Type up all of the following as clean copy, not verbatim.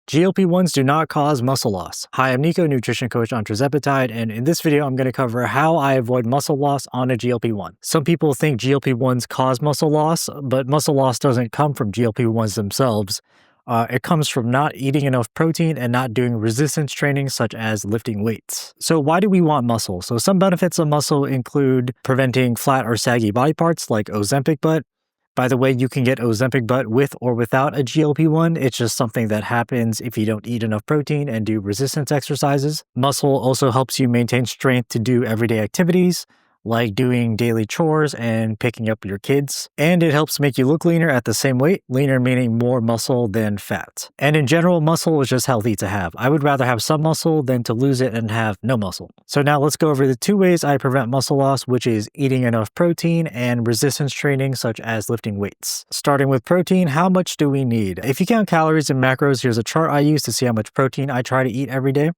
GLP-1s do not cause muscle loss. Hi, I'm Nico, nutrition coach on tirzepatide, and in this video, I'm going to cover how I avoid muscle loss on a GLP-1. Some people think GLP-1s cause muscle loss, but muscle loss doesn't come from GLP-1s themselves. It comes from not eating enough protein and not doing resistance training such as lifting weights. So why do we want muscle? So some benefits of muscle include preventing flat or saggy body parts like Ozempic butt. By the way, you can get Ozempic butt with or without a GLP-1. It's just something that happens if you don't eat enough protein and do resistance exercises. Muscle also helps you maintain strength to do everyday activities, like doing daily chores and picking up your kids. And it helps make you look leaner at the same weight, leaner meaning more muscle than fat. And in general, muscle is just healthy to have. I would rather have some muscle than to lose it and have no muscle. So now let's go over the two ways I prevent muscle loss, which is eating enough protein and resistance training such as lifting weights. Starting with protein, how much do we need? If you count calories and macros, here's a chart I use to see how much protein I try to eat every day.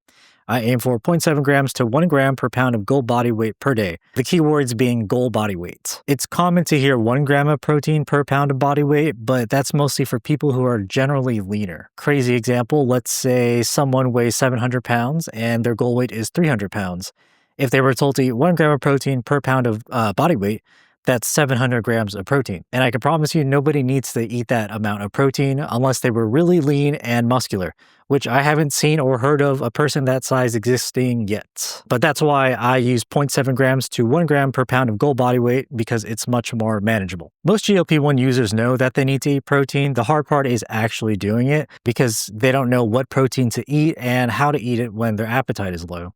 I aim for 0.7 grams to 1 gram per pound of goal body weight per day. The key words being goal body weight. It's common to hear 1 gram of protein per pound of body weight, but that's mostly for people who are generally leaner. Crazy example, let's say someone weighs 700 pounds and their goal weight is 300 pounds. If they were told to eat 1 gram of protein per pound of body weight, that's 700 grams of protein. And I can promise you nobody needs to eat that amount of protein unless they were really lean and muscular, which I haven't seen or heard of a person that size existing yet. But that's why I use 0.7 grams to 1 gram per pound of goal body weight because it's much more manageable. Most GLP-1 users know that they need to eat protein. The hard part is actually doing it because they don't know what protein to eat and how to eat it when their appetite is low.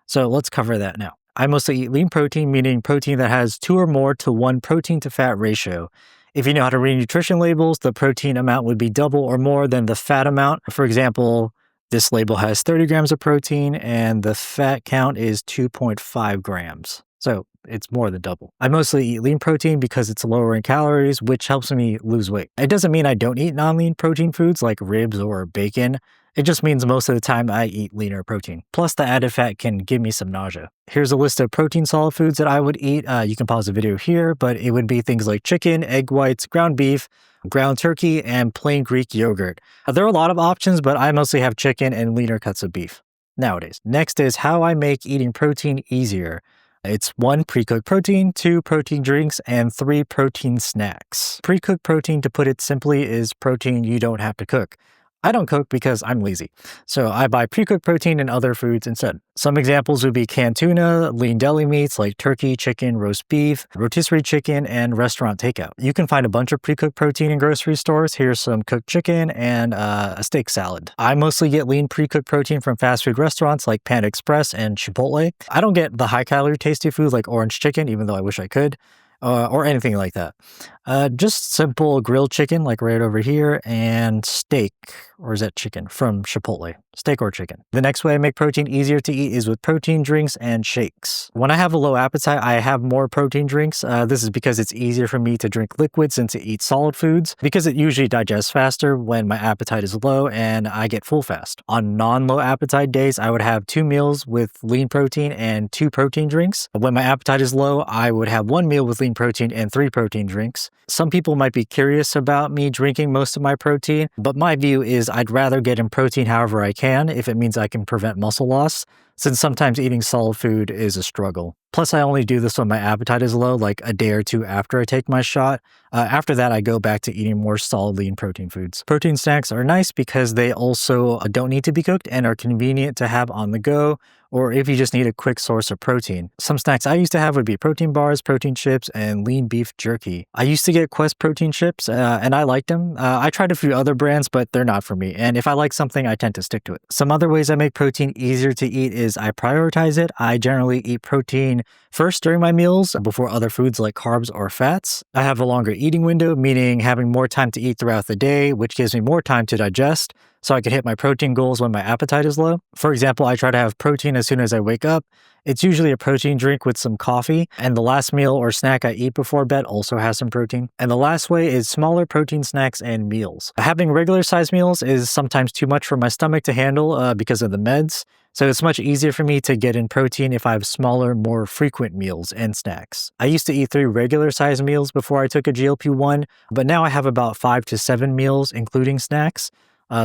So let's cover that now. I mostly eat lean protein, meaning protein that has 2 or more to 1 protein to fat ratio. If you know how to read nutrition labels, the protein amount would be double or more than the fat amount. For example, this label has 30 grams of protein and the fat count is 2.5 grams. So it's more than double. I mostly eat lean protein because it's lower in calories, which helps me lose weight. It doesn't mean I don't eat non-lean protein foods like ribs or bacon. It just means most of the time I eat leaner protein. Plus the added fat can give me some nausea. Here's a list of protein solid foods that I would eat. You can pause the video here, but it would be things like chicken, egg whites, ground beef, ground turkey, and plain Greek yogurt. There are a lot of options, but I mostly have chicken and leaner cuts of beef nowadays. Next is how I make eating protein easier. It's 1, pre-cooked protein, 2, protein drinks, and 3, protein snacks. Pre-cooked protein, to put it simply, is protein you don't have to cook. I don't cook because I'm lazy, so I buy pre-cooked protein and other foods instead. Some examples would be canned tuna, lean deli meats like turkey, chicken, roast beef, rotisserie chicken, and restaurant takeout. You can find a bunch of pre-cooked protein in grocery stores. Here's some cooked chicken and a steak salad. I mostly get lean pre-cooked protein from fast food restaurants like Panda Express and Chipotle. I don't get the high-calorie tasty food like orange chicken, even though I wish I could. Or anything like that. Just simple grilled chicken, like right over here, and steak, or is that chicken, from Chipotle. Steak or chicken. The next way I make protein easier to eat is with protein drinks and shakes. When I have a low appetite, I have more protein drinks. This is because it's easier for me to drink liquids than to eat solid foods, because it usually digests faster when my appetite is low and I get full fast. On non-low appetite days, I would have 2 meals with lean protein and 2 protein drinks. When my appetite is low, I would have 1 meal with lean protein and 3 protein drinks. Some people might be curious about me drinking most of my protein, but my view is I'd rather get in protein however I can if it means I can prevent muscle loss, since sometimes eating solid food is a struggle. Plus, I only do this when my appetite is low, like a day or 2 after I take my shot. After that, I go back to eating more solid lean protein foods. Protein snacks are nice because they also don't need to be cooked and are convenient to have on the go, or if you just need a quick source of protein. Some snacks I used to have would be protein bars, protein chips, and lean beef jerky. I used to get Quest protein chips, and I liked them. I tried a few other brands, but they're not for me. And if I like something, I tend to stick to it. Some other ways I make protein easier to eat is I prioritize it. I generally eat protein first during my meals before other foods like carbs or fats. I have a longer eating window, meaning having more time to eat throughout the day, which gives me more time to digest, so I can hit my protein goals when my appetite is low. For example, I try to have protein as soon as I wake up. It's usually a protein drink with some coffee, and the last meal or snack I eat before bed also has some protein. And the last way is smaller protein snacks and meals. Having regular size meals is sometimes too much for my stomach to handle because of the meds. So it's much easier for me to get in protein if I have smaller, more frequent meals and snacks. I used to eat 3 regular size meals before I took a GLP-1, but now I have about 5 to 7 meals, including snacks.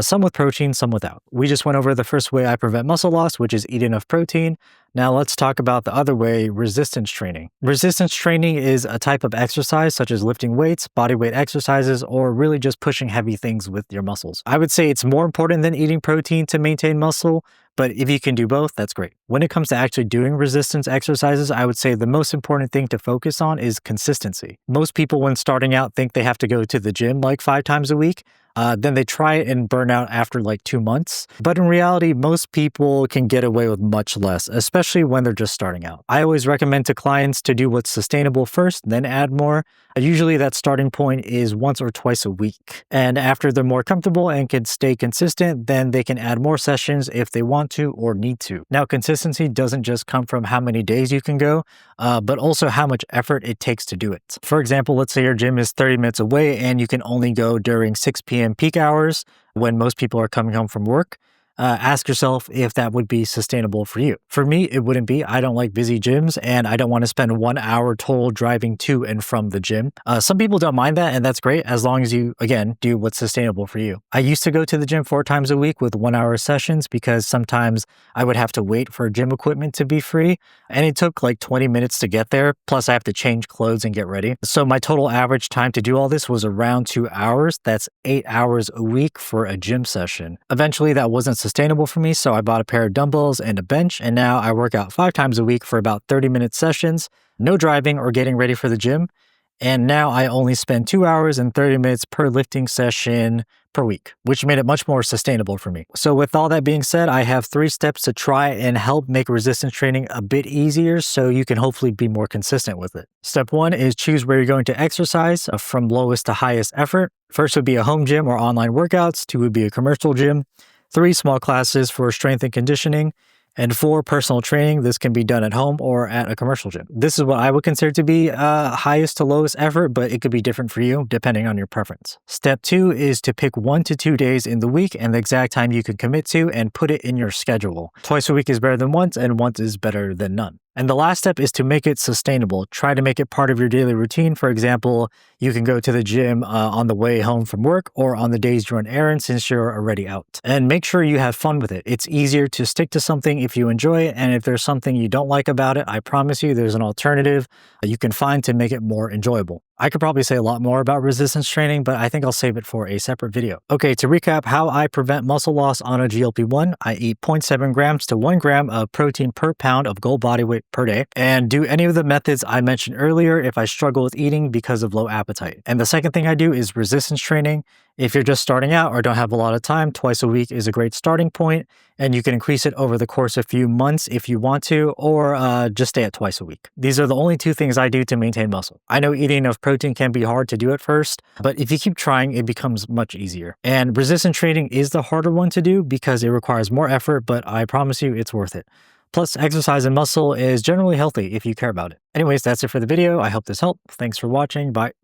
some with protein, some without. We just went over the first way I prevent muscle loss, which is eat enough protein. Now let's talk about the other way, resistance training. Resistance training is a type of exercise such as lifting weights, body weight exercises, or really just pushing heavy things with your muscles. I would say it's more important than eating protein to maintain muscle, but if you can do both, that's great. When it comes to actually doing resistance exercises, I would say the most important thing to focus on is consistency. Most people when starting out think they have to go to the gym like 5 times a week. Then they try it and burn out after like 2 months. But in reality, most people can get away with much less, especially when they're just starting out. I always recommend to clients to do what's sustainable first, then add more. Usually that starting point is once or twice a week. And after they're more comfortable and can stay consistent, then they can add more sessions if they want to or need to. Now, consistency doesn't just come from how many days you can go, but also how much effort it takes to do it. For example, let's say your gym is 30 minutes away and you can only go during 6 p.m. peak hours when most people are coming home from work. Ask yourself if that would be sustainable for you. For me, it wouldn't be. I don't like busy gyms and I don't want to spend 1 hour total driving to and from the gym. Some people don't mind that and that's great as long as you, again, do what's sustainable for you. I used to go to the gym 4 times a week with 1 hour sessions because sometimes I would have to wait for gym equipment to be free and it took like 20 minutes to get there. Plus I have to change clothes and get ready. So my total average time to do all this was around 2 hours. That's 8 hours a week for a gym session. Eventually that wasn't sustainable for me, so I bought a pair of dumbbells and a bench, and now I work out 5 times a week for about 30-minute sessions, no driving or getting ready for the gym, and now I only spend 2 hours and 30 minutes per lifting session per week, which made it much more sustainable for me. So with all that being said, I have 3 steps to try and help make resistance training a bit easier so you can hopefully be more consistent with it. Step 1 is choose where you're going to exercise from lowest to highest effort. First would be a home gym or online workouts. 2 would be a commercial gym. 3 small classes for strength and conditioning, and 4 personal training. This can be done at home or at a commercial gym. This is what I would consider to be highest to lowest effort, but it could be different for you depending on your preference. Step 2 is to pick 1 to 2 days in the week and the exact time you can commit to and put it in your schedule. Twice a week is better than once, and once is better than none. And the last step is to make it sustainable. Try to make it part of your daily routine. For example, you can go to the gym on the way home from work or on the days you run errands since you're already out. And make sure you have fun with it. It's easier to stick to something if you enjoy it. And if there's something you don't like about it, I promise you there's an alternative you can find to make it more enjoyable. I could probably say a lot more about resistance training, but I think I'll save it for a separate video. Okay, to recap how I prevent muscle loss on a GLP-1, I eat 0.7 grams to 1 gram of protein per pound of goal body weight per day, and do any of the methods I mentioned earlier if I struggle with eating because of low appetite. And the second thing I do is resistance training. If you're just starting out or don't have a lot of time, twice a week is a great starting point, and you can increase it over the course of a few months if you want to, or just stay at twice a week. These are the only 2 things I do to maintain muscle. I know eating enough protein can be hard to do at first, but if you keep trying, it becomes much easier. And resistance training is the harder one to do because it requires more effort, but I promise you it's worth it. Plus, exercise and muscle is generally healthy if you care about it. Anyways, that's it for the video. I hope this helped. Thanks for watching. Bye.